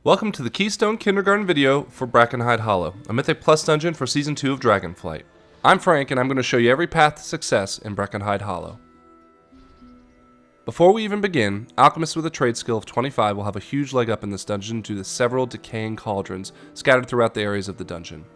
Welcome to the Keystone Kindergarten video for Brackenhide Hollow, a Mythic Plus dungeon for Season 2 of Dragonflight. I'm Frank, and I'm going to show you every path to success in Brackenhide Hollow. Before we even begin, alchemists with a trade skill of 25 will have a huge leg up in this dungeon due to several decaying cauldrons scattered throughout the areas of the dungeon.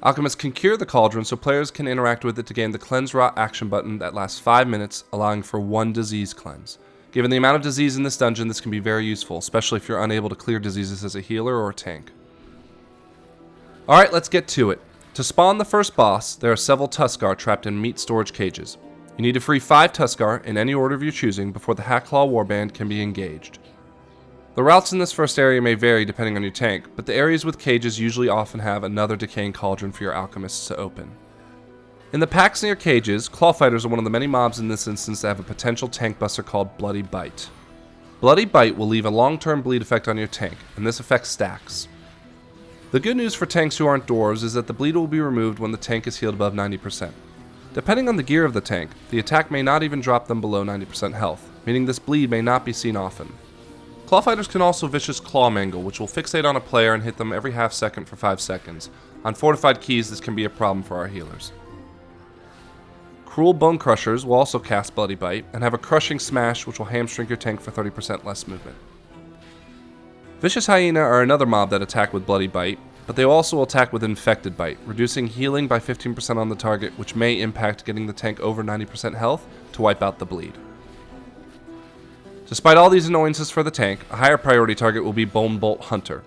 Alchemists can cure the cauldron so players can interact with it to gain the Cleanse Rot action button that lasts 5 minutes, allowing for 1 disease cleanse. Given the amount of disease in this dungeon, this can be very useful, especially if you're unable to clear diseases as a healer or a tank. Alright, let's get to it. To spawn the first boss, there are several Tuskar trapped in meat storage cages. You need to free 5 Tuskar in any order of your choosing before the Hackclaw warband can be engaged. The routes in this first area may vary depending on your tank, but the areas with cages usually often have another decaying cauldron for your alchemists to open. In the packs near cages, claw fighters are one of the many mobs in this instance that have a potential tank buster called Bloody Bite. Bloody Bite will leave a long-term bleed effect on your tank, and this affects stacks. The good news for tanks who aren't dwarves is that the bleed will be removed when the tank is healed above 90%. Depending on the gear of the tank, the attack may not even drop them below 90% health, meaning this bleed may not be seen often. Claw fighters can also vicious claw mangle, which will fixate on a player and hit them every half second for 5 seconds. On fortified keys, this can be a problem for our healers. Cruel Bone Crushers will also cast Bloody Bite, and have a Crushing Smash which will hamstring your tank for 30% less movement. Vicious Hyena are another mob that attack with Bloody Bite, but they also attack with Infected Bite, reducing healing by 15% on the target, which may impact getting the tank over 90% health to wipe out the bleed. Despite all these annoyances for the tank, a higher priority target will be Bone Bolt Hunter.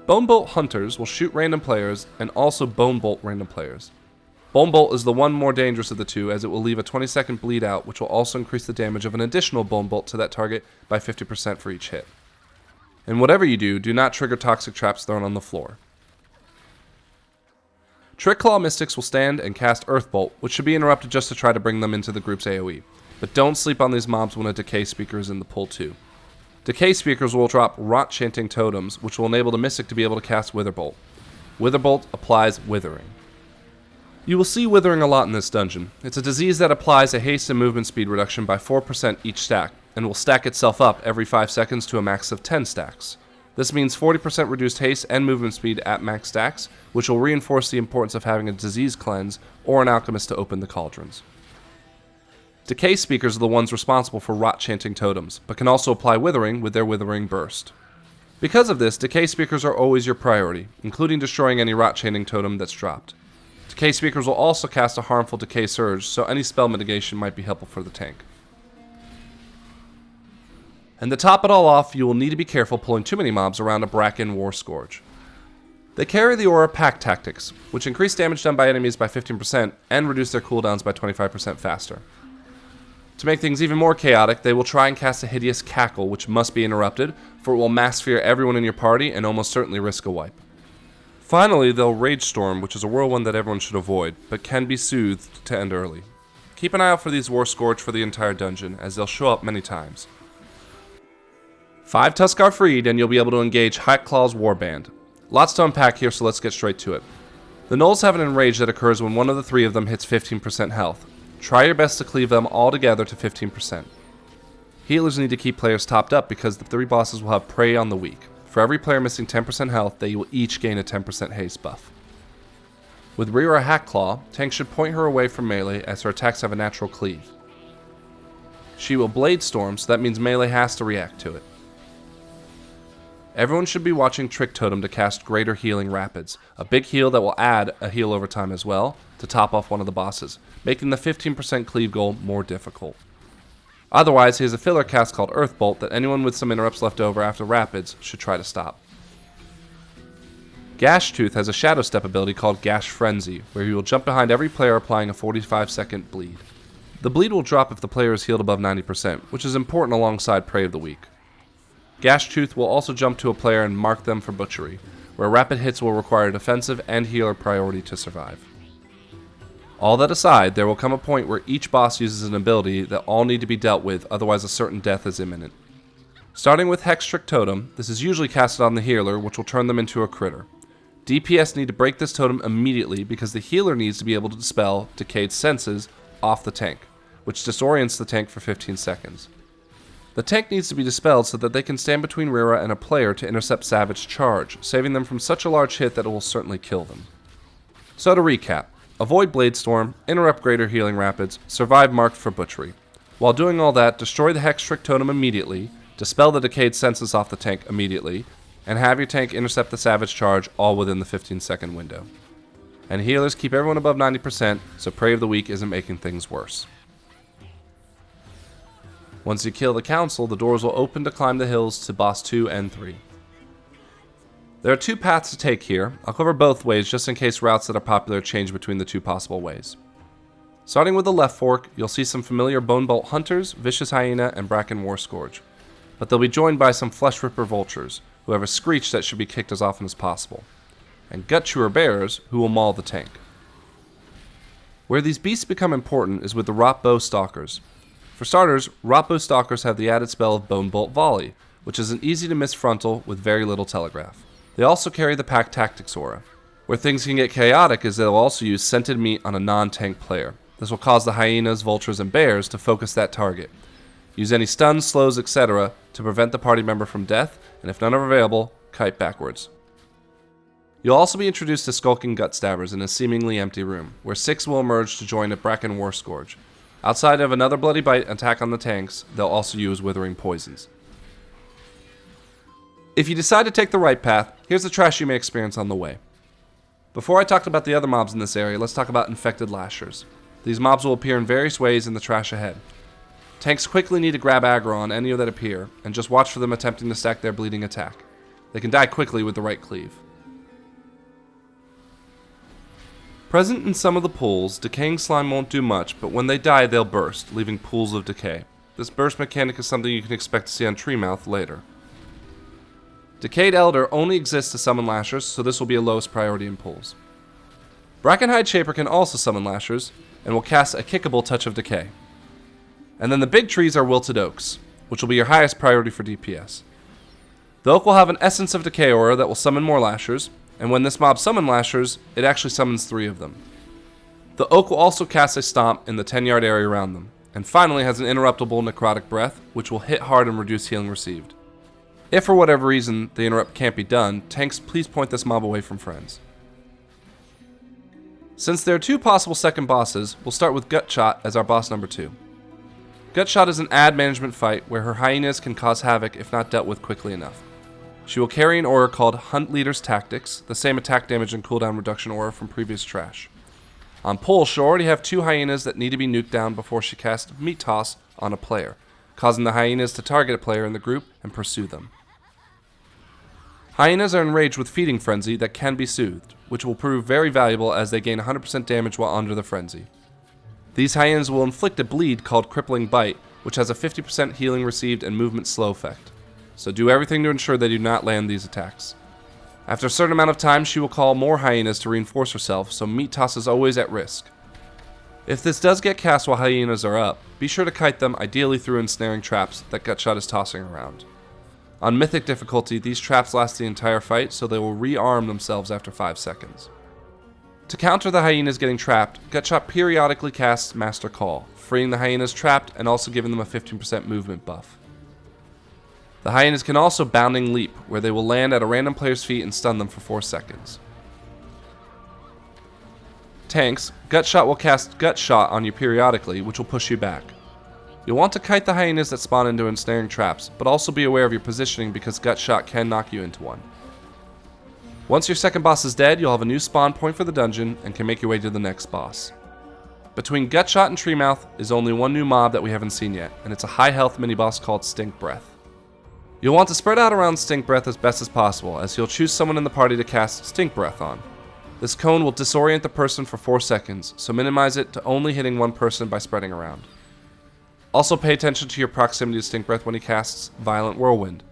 Bone Bolt Hunters will shoot random players and also Bone Bolt random players. Bone Bolt is the one more dangerous of the two, as it will leave a 20-second bleed out, which will also increase the damage of an additional Bone Bolt to that target by 50% for each hit. And whatever you do, do not trigger toxic traps thrown on the floor. Trick Claw Mystics will stand and cast Earth Bolt, which should be interrupted just to try to bring them into the group's AoE. But don't sleep on these mobs when a Decay Speaker is in the pool too. Decay Speakers will drop Rot Chanting Totems, which will enable the Mystic to be able to cast Wither Bolt. Wither Bolt applies Withering. You will see Withering a lot in this dungeon. It's a disease that applies a haste and movement speed reduction by 4% each stack, and will stack itself up every 5 seconds to a max of 10 stacks. This means 40% reduced haste and movement speed at max stacks, which will reinforce the importance of having a disease cleanse or an alchemist to open the cauldrons. Decay Speakers are the ones responsible for Rot Chanting Totems, but can also apply Withering with their Withering Burst. Because of this, Decay Speakers are always your priority, including destroying any Rot Chanting Totem that's dropped. Decay Speakers will also cast a harmful Decay Surge, so any spell mitigation might be helpful for the tank. And to top it all off, you will need to be careful pulling too many mobs around a Bracken War Scourge. They carry the aura Pack Tactics, which increase damage done by enemies by 15% and reduce their cooldowns by 25% faster. To make things even more chaotic, they will try and cast a hideous Cackle, which must be interrupted, for it will mass fear everyone in your party and almost certainly risk a wipe. Finally, they'll Rage Storm, which is a whirlwind that everyone should avoid, but can be soothed to end early. Keep an eye out for these War Scourge for the entire dungeon, as they'll show up many times. 5 Tuskar freed, and you'll be able to engage Hackclaw's Warband. Lots to unpack here, so let's get straight to it. The Gnolls have an Enrage that occurs when one of the 3 of them hits 15% health. Try your best to cleave them all together to 15%. Healers need to keep players topped up because the 3 bosses will have Prey on the Weak. For every player missing 10% health, they will each gain a 10% haste buff. With Rira Hackclaw, tanks should point her away from melee as her attacks have a natural cleave. She will Blade Storm, so that means melee has to react to it. Everyone should be watching Trick Totem to cast Greater Healing Rapids, a big heal that will add a heal over time as well, to top off one of the bosses, making the 15% cleave goal more difficult. Otherwise, he has a filler cast called Earth Bolt that anyone with some interrupts left over after Rapids should try to stop. Gash Tooth has a Shadow Step ability called Gash Frenzy, where he will jump behind every player applying a 45-second bleed. The bleed will drop if the player is healed above 90%, which is important alongside Prey of the Week. Gash Tooth will also jump to a player and mark them for butchery, where rapid hits will require defensive and healer priority to survive. All that aside, there will come a point where each boss uses an ability that all need to be dealt with, otherwise a certain death is imminent. Starting with Hextrick Totem, this is usually casted on the healer, which will turn them into a critter. DPS need to break this totem immediately because the healer needs to be able to dispel Decayed Senses off the tank, which disorients the tank for 15 seconds. The tank needs to be dispelled so that they can stand between Rira and a player to intercept Savage Charge, saving them from such a large hit that it will certainly kill them. So to recap, avoid Blade Storm, interrupt Greater Healing Rapids, survive marked for Butchery. While doing all that, destroy the Hextrick Totem immediately, dispel the Decayed Senses off the tank immediately, and have your tank intercept the Savage Charge all within the 15-second window. And healers keep everyone above 90%, so Prey of the Week isn't making things worse. Once you kill the Council, the doors will open to climb the hills to Boss 2 and 3. There are two paths to take here. I'll cover both ways just in case routes that are popular change between the two possible ways. Starting with the left fork, you'll see some familiar Bone Bolt Hunters, Vicious Hyena, and Bracken War Scourge. But they'll be joined by some Flesh Ripper Vultures, who have a screech that should be kicked as often as possible, and Gut Chewer Bears, who will maul the tank. Where these beasts become important is with the Rotbow Stalkers. For starters, Rotbow Stalkers have the added spell of Bone Bolt Volley, which is an easy to miss frontal with very little telegraph. They also carry the Pack Tactics aura. Where things can get chaotic is they'll also use Scented Meat on a non-tank player. This will cause the hyenas, vultures, and bears to focus that target. Use any stuns, slows, etc. to prevent the party member from death, and if none are available, kite backwards. You'll also be introduced to Skulking Gut Stabbers in a seemingly empty room, where 6 will emerge to join a Bracken War Scourge. Outside of another Bloody Bite attack on the tanks, they'll also use Withering Poisons. If you decide to take the right path, here's the trash you may experience on the way. Before I talk about the other mobs in this area, let's talk about Infected Lashers. These mobs will appear in various ways in the trash ahead. Tanks quickly need to grab aggro on any that appear, and just watch for them attempting to stack their bleeding attack. They can die quickly with the right cleave. Present in some of the pools, decaying slime won't do much, but when they die they'll burst, leaving pools of decay. This burst mechanic is something you can expect to see on Treemouth later. Decayed Elder only exists to summon Lashers, so this will be a lowest priority in pools. Brackenhide Shaper can also summon Lashers, and will cast a kickable Touch of Decay. And then the big trees are Wilted Oaks, which will be your highest priority for DPS. The oak will have an Essence of Decay aura that will summon more Lashers, and when this mob summons Lashers, it actually summons 3 of them. The oak will also cast a Stomp in the 10-yard area around them, and finally has an interruptible Necrotic Breath, which will hit hard and reduce healing received. If for whatever reason the interrupt can't be done, tanks please point this mob away from friends. Since there are 2 possible second bosses, we'll start with Gutshot as our boss number 2. Gutshot is an ad management fight where her hyenas can cause havoc if not dealt with quickly enough. She will carry an aura called Hunt Leader's Tactics, the same attack damage and cooldown reduction aura from previous trash. On pull, she'll already have 2 hyenas that need to be nuked down before she casts Meat Toss on a player, causing the hyenas to target a player in the group and pursue them. Hyenas are enraged with Feeding Frenzy that can be soothed, which will prove very valuable as they gain 100% damage while under the frenzy. These hyenas will inflict a bleed called Crippling Bite, which has a 50% healing received and movement slow effect. So do everything to ensure they do not land these attacks. After a certain amount of time, she will call more hyenas to reinforce herself, so Meat Toss is always at risk. If this does get cast while hyenas are up, be sure to kite them ideally through ensnaring traps that Gutshot is tossing around. On Mythic difficulty, these traps last the entire fight, so they will rearm themselves after 5 seconds. To counter the hyenas getting trapped, Gutshot periodically casts Master Call, freeing the hyenas trapped and also giving them a 15% movement buff. The hyenas can also Bounding Leap, where they will land at a random player's feet and stun them for 4 seconds. Tanks, Gutshot will cast Gutshot on you periodically, which will push you back. You'll want to kite the hyenas that spawn into ensnaring traps, but also be aware of your positioning because Gutshot can knock you into one. Once your second boss is dead, you'll have a new spawn point for the dungeon and can make your way to the next boss. Between Gutshot and Treemouth is only one new mob that we haven't seen yet, and it's a high health mini-boss called Stink Breath. You'll want to spread out around Stink Breath as best as possible, as you'll choose someone in the party to cast Stink Breath on. This cone will disorient the person for 4 seconds, so minimize it to only hitting one person by spreading around. Also pay attention to your proximity to Stink Breath when he casts Violent Whirlwind.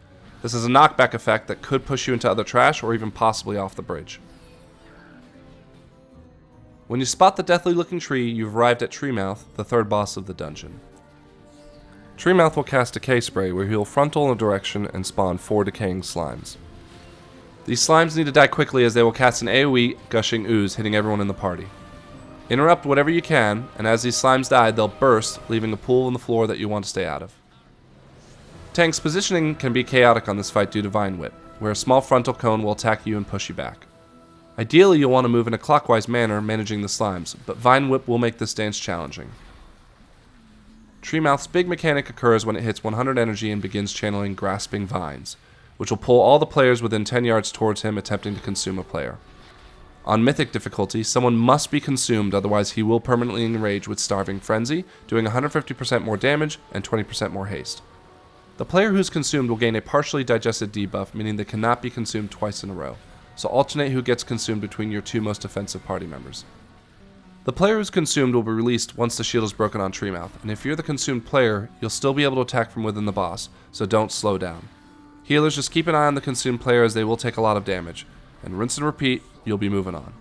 This is a knockback effect that could push you into other trash or even possibly off the bridge. When you spot the deathly looking tree, you've arrived at Treemouth, the 3rd boss of the dungeon. Treemouth will cast Decay Spray, where he'll frontal in a direction and spawn 4 decaying slimes. These slimes need to die quickly as they will cast an AoE Gushing Ooze, hitting everyone in the party. Interrupt whatever you can, and as these slimes die, they'll burst, leaving a pool on the floor that you want to stay out of. Tank's positioning can be chaotic on this fight due to Vine Whip, where a small frontal cone will attack you and push you back. Ideally, you'll want to move in a clockwise manner, managing the slimes, but Vine Whip will make this dance challenging. Treemouth's big mechanic occurs when it hits 100 energy and begins channeling Grasping Vines, which will pull all the players within 10 yards towards him, attempting to consume a player. On Mythic difficulty, someone must be consumed, otherwise he will permanently enrage with Starving Frenzy, doing 150% more damage and 20% more haste. The player who's consumed will gain a partially digested debuff, meaning they cannot be consumed twice in a row, so alternate who gets consumed between your two most offensive party members. The player who's consumed will be released once the shield is broken on Treemouth, and if you're the consumed player, you'll still be able to attack from within the boss, so don't slow down. Healers, just keep an eye on the consumed player as they will take a lot of damage, and rinse and repeat, you'll be moving on.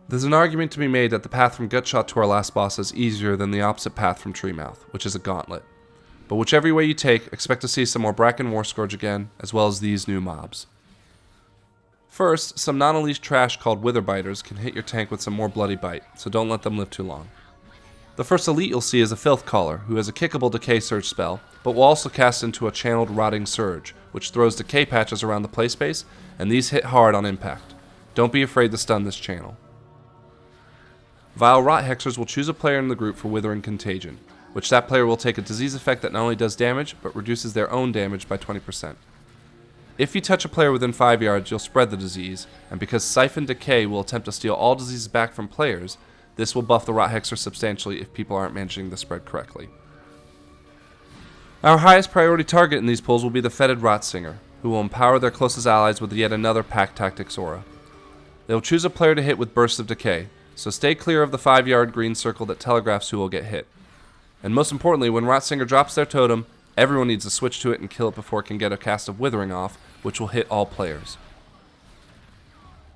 There's an argument to be made that the path from Gutshot to our last boss is easier than the opposite path from Treemouth, which is a gauntlet. But whichever way you take, expect to see some more Bracken Warscourge again, as well as these new mobs. First, some non-elite trash called Witherbiters can hit your tank with some more bloody bite, so don't let them live too long. The first elite you'll see is a Filth Caller, who has a kickable Decay Surge spell, but will also cast into a channeled Rotting Surge, which throws decay patches around the playspace, and these hit hard on impact. Don't be afraid to stun this channel. Vile Rot Hexers will choose a player in the group for Withering Contagion, which that player will take a disease effect that not only does damage, but reduces their own damage by 20%. If you touch a player within 5 yards, you'll spread the disease, and because Siphon Decay will attempt to steal all diseases back from players, this will buff the Rot Hexer substantially if people aren't managing the spread correctly. Our highest priority target in these pulls will be the Fetid Rot Singer, who will empower their closest allies with yet another Pack Tactics aura. They will choose a player to hit with Bursts of Decay, so stay clear of the 5-yard green circle that telegraphs who will get hit. And most importantly, when Rot Singer drops their totem, everyone needs to switch to it and kill it before it can get a cast of Withering off, which will hit all players.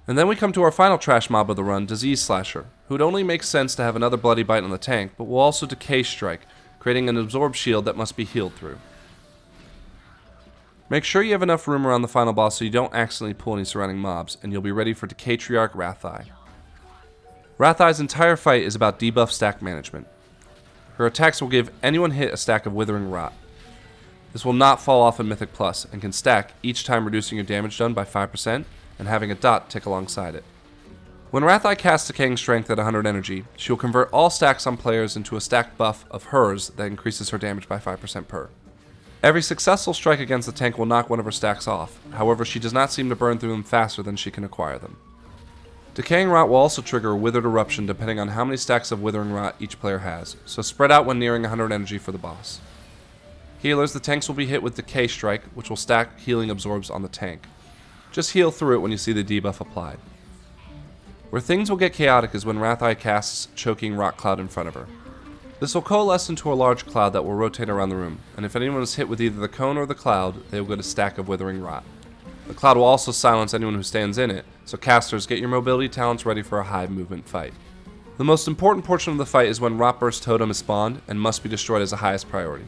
And then we come to our final trash mob of the run, Disease Slasher, who would only make sense to have another bloody bite on the tank, but will also Decay Strike, creating an absorb shield that must be healed through. Make sure you have enough room around the final boss so you don't accidentally pull any surrounding mobs, and you'll be ready for Decatriarch Wratheye. Wratheye's entire fight is about debuff stack management. Her attacks will give anyone hit a stack of Withering Rot. This will not fall off in Mythic Plus, and can stack, each time reducing your damage done by 5%, and having a dot tick alongside it. When Wratheye casts Decaying Strength at 100 energy, she will convert all stacks on players into a stack buff of hers that increases her damage by 5% per. Every successful strike against the tank will knock one of her stacks off, however she does not seem to burn through them faster than she can acquire them. Decaying Rot will also trigger a Withered Eruption depending on how many stacks of Withering Rot each player has, so spread out when nearing 100 energy for the boss. Healers, the tanks will be hit with Decay Strike, which will stack healing absorbs on the tank. Just heal through it when you see the debuff applied. Where things will get chaotic is when Wratheye casts Choking Rot Cloud in front of her. This will coalesce into a large cloud that will rotate around the room, and if anyone is hit with either the cone or the cloud, they will get a stack of Withering Rot. The cloud will also silence anyone who stands in it, so casters, get your mobility talents ready for a high movement fight. The most important portion of the fight is when Rot Burst Totem is spawned and must be destroyed as the highest priority.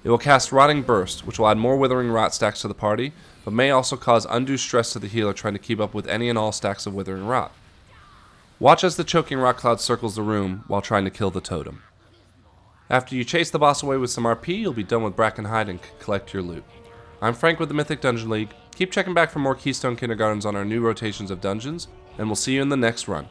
It will cast Rotting Burst, which will add more Withering Rot stacks to the party, but may also cause undue stress to the healer trying to keep up with any and all stacks of Withering Rot. Watch as the Choking Rot Cloud circles the room while trying to kill the totem. After you chase the boss away with some RP, you'll be done with Brackenhide and collect your loot. I'm Frank with the Mythic Dungeon League. Keep checking back for more Keystone Kindergartens on our new rotations of dungeons, and we'll see you in the next run.